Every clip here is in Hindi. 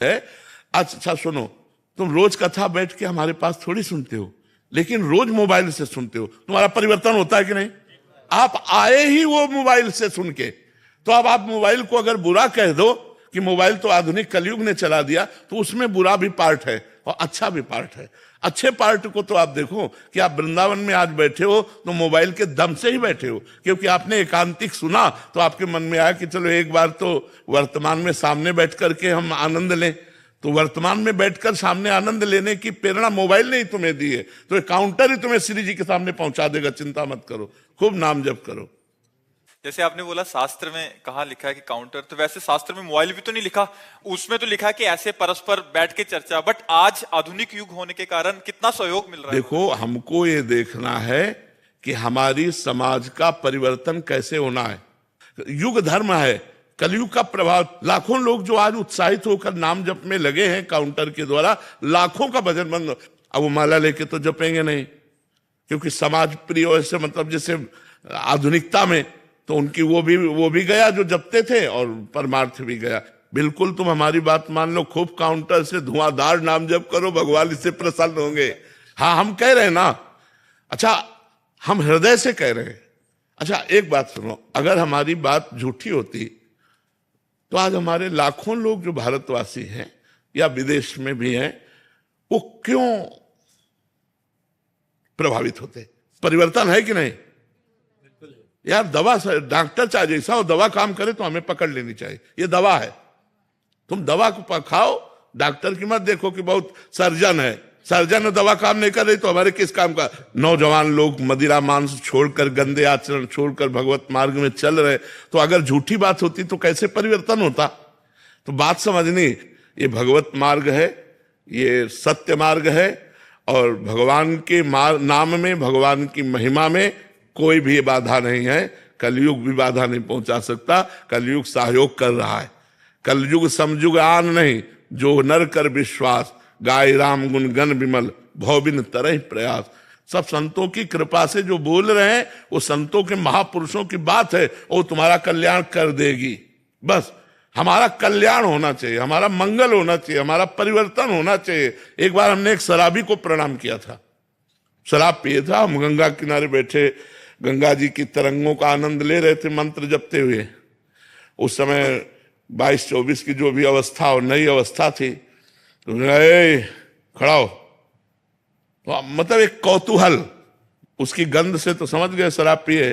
है। अच्छा सुनो, तुम रोज कथा बैठ के हमारे पास थोड़ी सुनते हो, लेकिन रोज मोबाइल से सुनते हो। तुम्हारा परिवर्तन होता है कि नहीं? आप आए ही वो मोबाइल से सुन के, तो अब आप मोबाइल को अगर बुरा कह दो कि मोबाइल तो आधुनिक कलयुग ने चला दिया, तो उसमें बुरा भी पार्ट है और अच्छा भी पार्ट है। अच्छे पार्ट को तो आप देखो कि आप वृंदावन में आज बैठे हो तो मोबाइल के दम से ही बैठे हो, क्योंकि आपने एकांतिक सुना तो आपके मन में आया कि चलो एक बार तो वर्तमान में सामने बैठ करके हम आनंद लें। तो वर्तमान में बैठकर सामने आनंद लेने की प्रेरणा मोबाइल ने ही तुम्हें दी है, तो एक काउंटर ही तुम्हें श्री जी के सामने पहुंचा देगा। चिंता मत करो, खूब नाम जप करो। जैसे आपने बोला शास्त्र में कहाँ लिखा है कि काउंटर, तो वैसे शास्त्र में मोबाइल भी तो नहीं लिखा, उसमें तो लिखा है कि ऐसे परस्पर बैठ के चर्चा। बट आज आधुनिक युग होने के कारण कितना सहयोग मिल रहा है। देखो, हमको ये देखना है कि हमारी समाज का परिवर्तन कैसे होना है। युग धर्म है, कलयुग का प्रभाव। लाखों लोग जो आज उत्साहित होकर नाम जप में लगे हैं काउंटर के द्वारा, लाखों का भजन बंद। अब वो माला लेके तो जपेंगे नहीं, क्योंकि समाज प्रिय से मतलब जैसे आधुनिकता में तो उनकी वो भी गया जो जपते थे, और परमार्थ भी गया। बिल्कुल तुम हमारी बात मान लो, खूब काउंटर से धुआंधार नाम जप करो, भगवान इससे प्रसन्न होंगे। हाँ, हम कह रहे हैं ना, अच्छा हम हृदय से कह रहे हैं। अच्छा एक बात सुनो, अगर हमारी बात झूठी होती तो आज हमारे लाखों लोग जो भारतवासी हैं या विदेश में भी हैं, वो क्यों प्रभावित होते? परिवर्तन है कि नहीं? यार दवा, डॉक्टर चाहे जैसा हो, दवा काम करे तो हमें पकड़ लेनी चाहिए। ये दवा है, तुम दवा को खाओ, डॉक्टर की मत देखो कि बहुत सर्जन है, सर्जन दवा काम नहीं कर रही तो हमारे किस काम का। नौजवान लोग मदिरा मांस छोड़कर, गंदे आचरण छोड़कर भगवत मार्ग में चल रहे, तो अगर झूठी बात होती तो कैसे परिवर्तन होता? तो बात समझनी, ये भगवत मार्ग है, ये सत्य मार्ग है, और भगवान के नाम में, भगवान की महिमा में कोई भी बाधा नहीं है। कलयुग भी बाधा नहीं पहुंचा सकता। कलयुग सहयोग कर रहा है। कलयुग समयुग आन नहीं, जो नर कर विश्वास, गाय राम गुण गण विमल, भौबिन तरह प्रयास। सब संतों की कृपा से जो बोल रहे हैं, वो संतों के महापुरुषों की बात है, वो तुम्हारा कल्याण कर देगी। बस हमारा कल्याण होना चाहिए, हमारा मंगल होना चाहिए, हमारा परिवर्तन होना चाहिए। एक बार हमने एक शराबी को प्रणाम किया था, शराब पिए था, हम गंगा किनारे बैठे गंगा जी की तरंगों का आनंद ले रहे थे मंत्र जपते हुए। उस समय 22-24 की जो भी अवस्था और नई अवस्था थी, तो खड़ा हो, तो मतलब एक कौतूहल, उसकी गंध से तो समझ गए शराब पिए।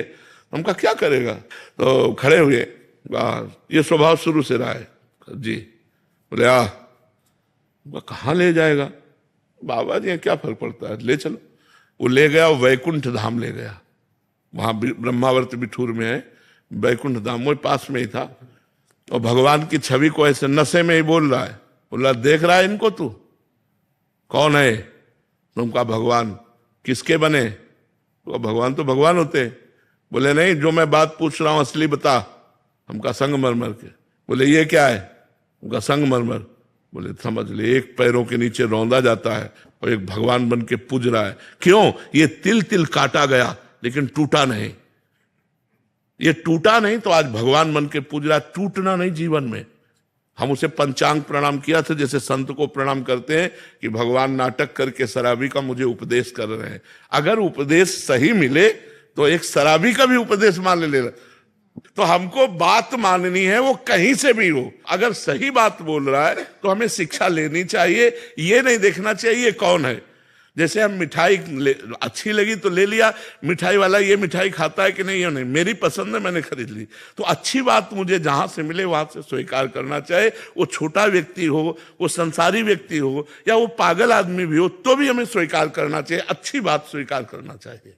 हमका क्या करेगा, तो खड़े हुए, ये स्वभाव शुरू से रहा है जी। बोले कहाँ ले जाएगा बाबा जी, क्या फर्क पड़ता है, ले चलो। वो ले गया, वैकुंठ धाम ले गया। वहां ब्रह्मावर्त बिठूर में है वैकुंठ धाम, वो पास में ही था। और भगवान की छवि को ऐसे नशे में ही बोल रहा है। बोला देख रहा है इनको तू, कौन है? तुमका भगवान। किसके बने? तो भगवान तो भगवान होते। बोले नहीं, जो मैं बात पूछ रहा हूं असली बता। हमका संगमरमर के। बोले ये क्या है? उनका संगमरमर। बोले समझ ले, एक पैरों के नीचे रौंदा जाता है और एक भगवान बन के पूज रहा है। क्यों? ये तिल तिल काटा गया लेकिन टूटा नहीं। ये टूटा नहीं तो आज भगवान बन के पूज रहा। टूटना नहीं जीवन में। हम उसे पंचांग प्रणाम किया था, जैसे संत को प्रणाम करते हैं कि भगवान नाटक करके शराबी का मुझे उपदेश कर रहे हैं। अगर उपदेश सही मिले तो एक शराबी का भी उपदेश मान ले। तो हमको बात माननी है, वो कहीं से भी हो। अगर सही बात बोल रहा है तो हमें शिक्षा लेनी चाहिए। ये नहीं देखना चाहिए कौन है। जैसे हम मिठाई अच्छी लगी तो ले लिया, मिठाई वाला ये मिठाई खाता है कि नहीं, ये नहीं, मेरी पसंद है मैंने खरीद ली। तो अच्छी बात मुझे जहां से मिले वहां से स्वीकार करना चाहिए। वो छोटा व्यक्ति हो, वो संसारी व्यक्ति हो, या वो पागल आदमी भी हो, तो भी हमें स्वीकार करना चाहिए। अच्छी बात स्वीकार करना चाहिए।